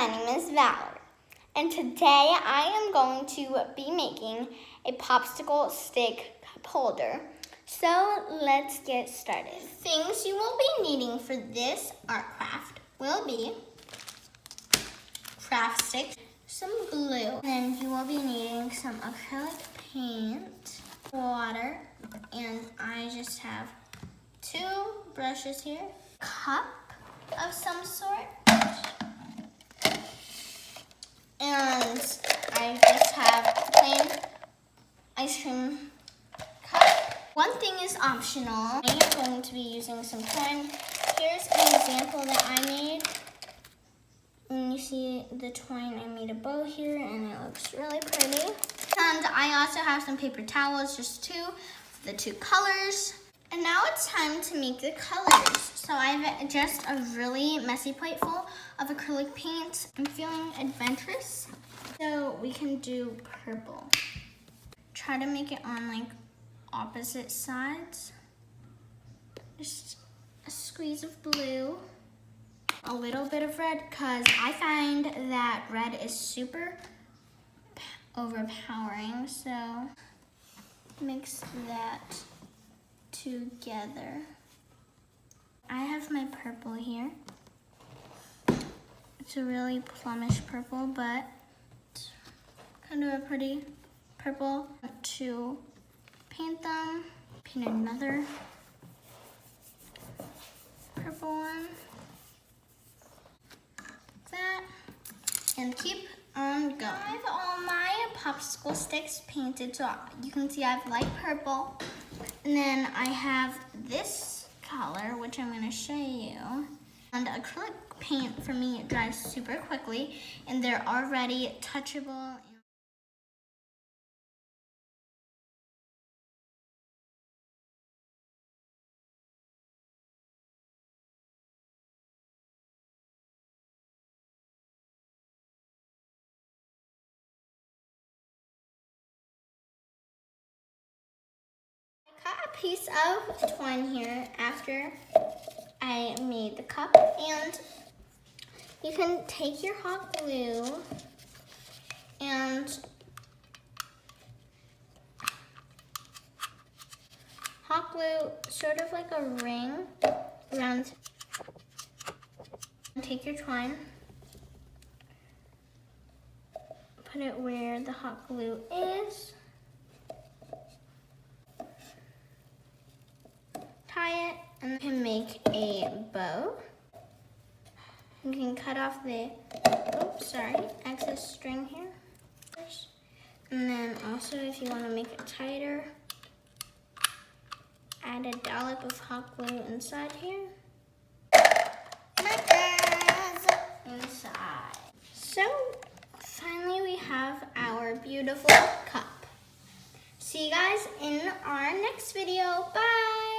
my name is Valerie, and today I am going to be making a popsicle stick cup holder. So let's get started. Things you will be needing for this art craft will be craft sticks, some glue, and you will be needing some acrylic paint, water, and I just have 2 brushes here, cup of some sort, and I just have plain ice cream cup. One thing is optional. I am going to be using some twine. Here's an example that I made. And you see the twine, I made a bow here and it looks really pretty. And I also have some paper towels, just 2 for the 2 colors. And now it's time to make the colors. So I have just a really messy plate full of acrylic paint. I'm feeling adventurous, so we can do purple. Try to make it on like opposite sides. Just a squeeze of blue, a little bit of red, because I find that red is super overpowering, so mix that together. I have my purple here. It's a really plumish purple, but it's kind of a pretty purple. To paint them, paint another purple one, like that, and keep on going. I have all my popsicle sticks painted, so you can see I have light purple. And then I have this color, which I'm going to show you. And acrylic paint, for me, it dries super quickly, and they're already touchable. I cut a piece of twine here after I made the cup, and you can take your hot glue and hot glue sort of like a ring around. Take your twine, put it where the hot glue is, tie it, and you can make a bow. You can cut off the, excess string here. And then also if you want to make it tighter, add a dollop of hot glue inside here. Inside. So finally we have our beautiful cup. See you guys in our next video. Bye!